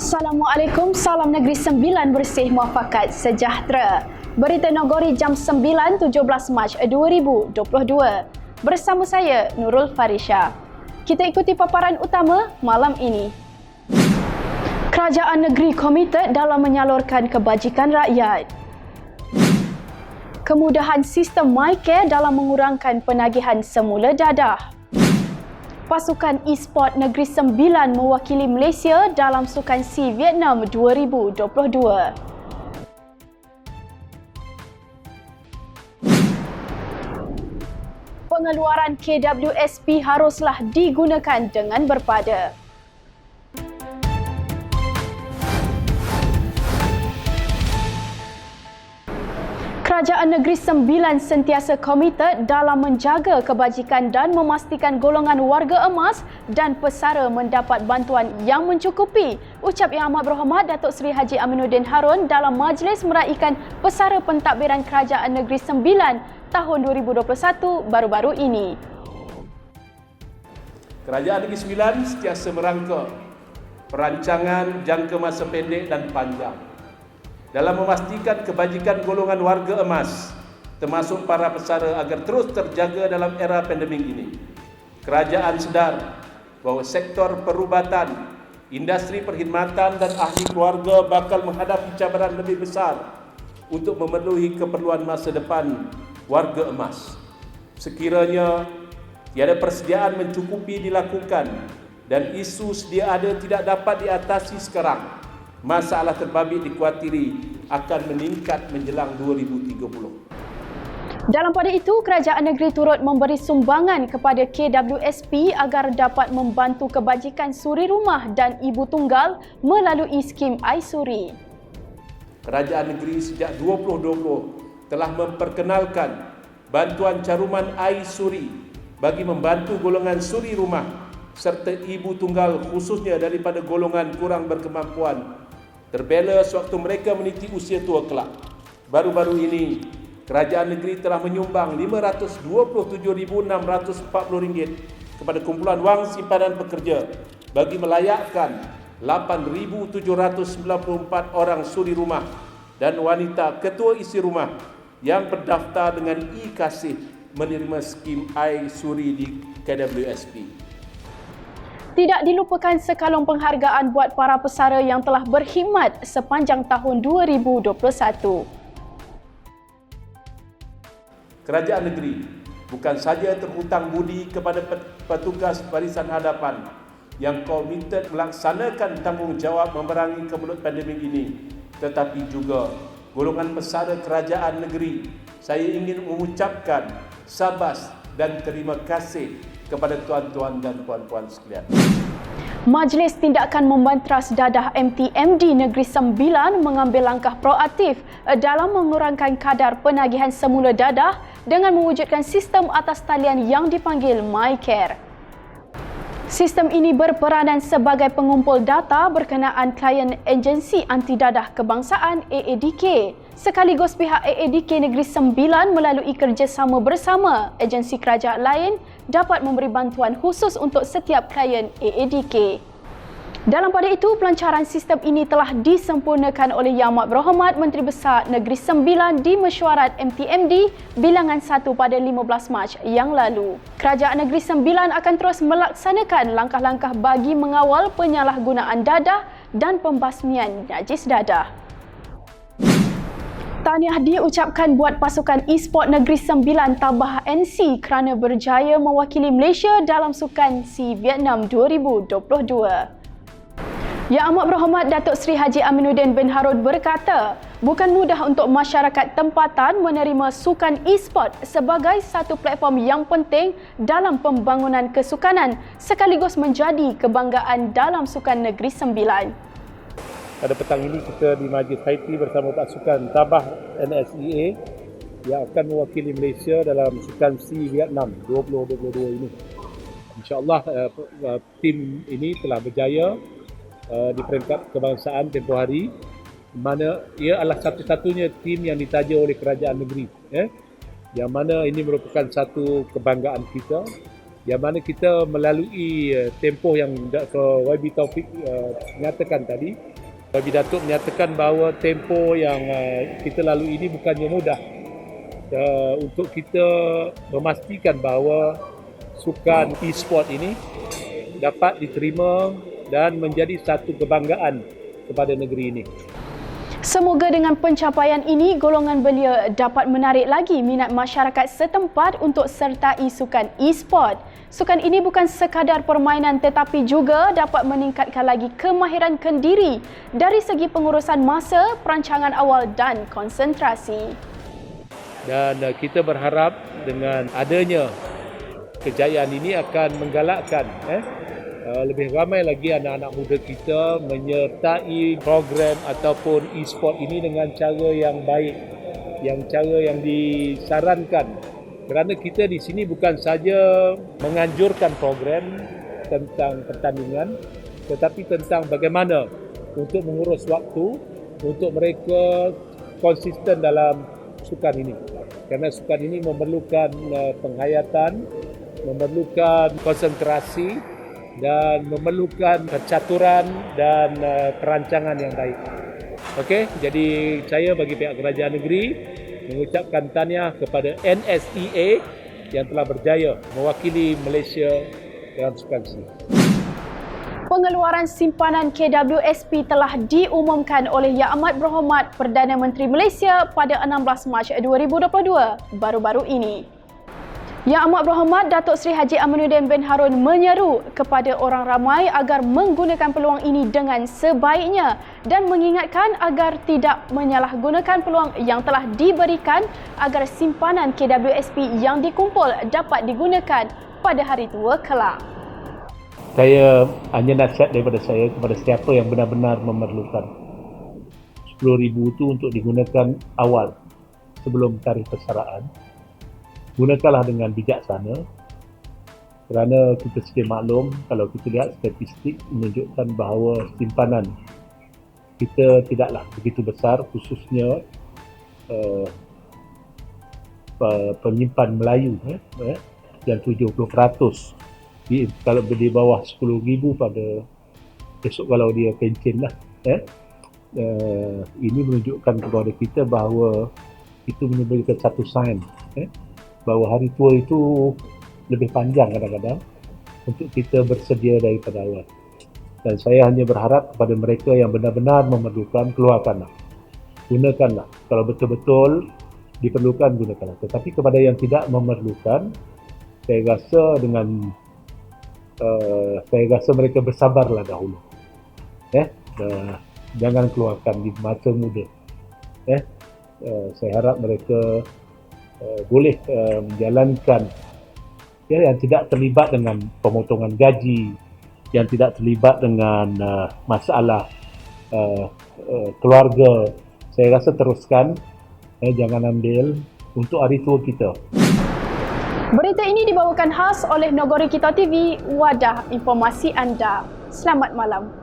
Assalamualaikum, salam negeri 9 bersih muafakat sejahtera. Berita Nagori jam 9, 17 Mac 2022. Bersama saya, Nurul Farisha. Kita ikuti paparan utama malam ini. Kerajaan negeri komited dalam menyalurkan kebajikan rakyat. Kemudahan sistem MyCare dalam mengurangkan penagihan semula dadah. Pasukan e-sport Negeri Sembilan mewakili Malaysia dalam Sukan SEA Vietnam 2022. Pengeluaran KWSP haruslah digunakan dengan berpada. Kerajaan Negeri Sembilan sentiasa komited dalam menjaga kebajikan dan memastikan golongan warga emas dan pesara mendapat bantuan yang mencukupi, ucap Yang Amat Berhormat Datuk Seri Haji Aminuddin Harun dalam majlis meraikan pesara pentadbiran Kerajaan Negeri Sembilan tahun 2021 baru-baru ini. Kerajaan Negeri Sembilan sentiasa merangka perancangan jangka masa pendek dan panjang dalam memastikan kebajikan golongan warga emas termasuk para pesara agar terus terjaga dalam era pandemik ini. Kerajaan sedar bahawa sektor perubatan, industri perkhidmatan dan ahli keluarga bakal menghadapi cabaran lebih besar untuk memenuhi keperluan masa depan warga emas. Sekiranya tiada persediaan mencukupi dilakukan dan isu sedia ada tidak dapat diatasi sekarang, masalah terbabit dikuatiri akan meningkat menjelang 2030. Dalam pada itu, kerajaan negeri turut memberi sumbangan kepada KWSP agar dapat membantu kebajikan suri rumah dan ibu tunggal melalui skim iSuri. Kerajaan negeri sejak 2020 telah memperkenalkan bantuan caruman iSuri bagi membantu golongan suri rumah serta ibu tunggal khususnya daripada golongan kurang berkemampuan terbela sewaktu mereka meniti usia tua kelak. Baru-baru ini, kerajaan negeri telah menyumbang RM527,640 kepada kumpulan wang simpanan pekerja bagi melayakkan 8,794 orang suri rumah dan wanita ketua isi rumah yang berdaftar dengan e-kasih menerima skim iSuri di KWSP. Tidak dilupakan sekalung penghargaan buat para pesara yang telah berkhidmat sepanjang tahun 2021. Kerajaan negeri bukan saja terhutang budi kepada petugas barisan hadapan yang komited melaksanakan tanggungjawab memerangi kemelut pandemik ini, tetapi juga golongan pesara kerajaan negeri. Saya ingin mengucapkan sabas dan terima kasih kepada tuan-tuan dan puan-puan sekalian. Majlis Tindakan Membantras Dadah MTMD Negeri Sembilan mengambil langkah proaktif dalam mengurangkan kadar penagihan semula dadah dengan mewujudkan sistem atas talian yang dipanggil MyCare. Sistem ini berperanan sebagai pengumpul data berkenaan klien Agensi Anti Dadah Kebangsaan AADK, sekaligus pihak AADK Negeri Sembilan melalui kerjasama bersama agensi kerajaan lain dapat memberi bantuan khusus untuk setiap klien AADK. Dalam pada itu, pelancaran sistem ini telah disempurnakan oleh Yang Amat Berhormat Menteri Besar Negeri Sembilan di mesyuarat MTMD bilangan 1 pada 15 Mac yang lalu. Kerajaan Negeri Sembilan akan terus melaksanakan langkah-langkah bagi mengawal penyalahgunaan dadah dan pembasmian najis dadah. Tahniah diucapkan buat pasukan e-sport Negeri Sembilan Tabah NC kerana berjaya mewakili Malaysia dalam Sukan SEA Vietnam 2022. Yang Amat Berhormat Datuk Seri Haji Aminuddin bin Harun berkata, bukan mudah untuk masyarakat tempatan menerima sukan e-sport sebagai satu platform yang penting dalam pembangunan kesukanan sekaligus menjadi kebanggaan dalam Sukan Negeri Sembilan. Pada petang ini kita di Majlis Haiti bersama pasukan Tabah NSEA yang akan mewakili Malaysia dalam Sukan SEA Vietnam 2022 ini. InsyaAllah tim ini telah berjaya di peringkat kebangsaan tempoh hari, mana ia adalah satu-satunya tim yang ditaja oleh kerajaan negeri, yang mana ini merupakan satu kebanggaan kita yang mana kita melalui tempoh yang YB Taufik nyatakan tadi. YB Datuk menyatakan bahawa tempoh yang kita lalui ini bukannya mudah untuk kita memastikan bahawa sukan e-sport ini dapat diterima dan menjadi satu kebanggaan kepada negeri ini. Semoga dengan pencapaian ini, golongan belia dapat menarik lagi minat masyarakat setempat untuk sertai sukan e-sport. Sukan ini bukan sekadar permainan tetapi juga dapat meningkatkan lagi kemahiran kendiri dari segi pengurusan masa, perancangan awal dan konsentrasi. Dan kita berharap dengan adanya kejayaan ini akan menggalakkan lebih ramai lagi anak-anak muda kita menyertai program ataupun e-sport ini dengan cara yang baik, cara yang disarankan. Kerana kita di sini bukan saja menganjurkan program tentang pertandingan, tetapi tentang bagaimana untuk mengurus waktu untuk mereka konsisten dalam sukan ini. Kerana sukan ini memerlukan penghayatan, memerlukan konsentrasi dan memerlukan kecaturan dan perancangan yang baik. Okey, jadi saya bagi pihak kerajaan negeri mengucapkan tahniah kepada NSEA yang telah berjaya mewakili Malaysia dalam sukan C. Pengeluaran simpanan KWSP telah diumumkan oleh Yang Amat Berhormat Perdana Menteri Malaysia pada 16 Mac 2022 baru-baru ini. Yang Amat Berhormat Datuk Seri Haji Aminuddin bin Harun menyeru kepada orang ramai agar menggunakan peluang ini dengan sebaiknya dan mengingatkan agar tidak menyalahgunakan peluang yang telah diberikan agar simpanan KWSP yang dikumpul dapat digunakan pada hari tua kelak. Saya hanya nasihat daripada saya kepada siapa yang benar-benar memerlukan. 10,000 itu untuk digunakan awal sebelum tarikh persaraan. Gunakanlah dengan bijaksana kerana kita sedia maklum kalau kita lihat statistik menunjukkan bahawa simpanan kita tidaklah begitu besar, khususnya penyimpan Melayu yang 70%. Kalau di bawah 10,000 pada esok kalau dia pencen lah. Ini menunjukkan kepada kita bahawa itu menunjukkan satu sign bahawa hari tua itu lebih panjang kadang-kadang untuk kita bersedia daripada awal. Dan saya hanya berharap kepada mereka yang benar-benar memerlukan, keluarkanlah. Gunakanlah. Kalau betul-betul diperlukan, gunakanlah. Tetapi kepada yang tidak memerlukan, saya rasa mereka bersabarlah dahulu. Jangan keluarkan di masa muda. Saya harap mereka boleh menjalankan yang tidak terlibat dengan pemotongan gaji, yang tidak terlibat dengan masalah keluarga. Saya rasa teruskan, jangan ambil untuk hari tua kita. Berita ini dibawakan khas oleh Nogori Kita TV, wadah informasi anda. Selamat malam.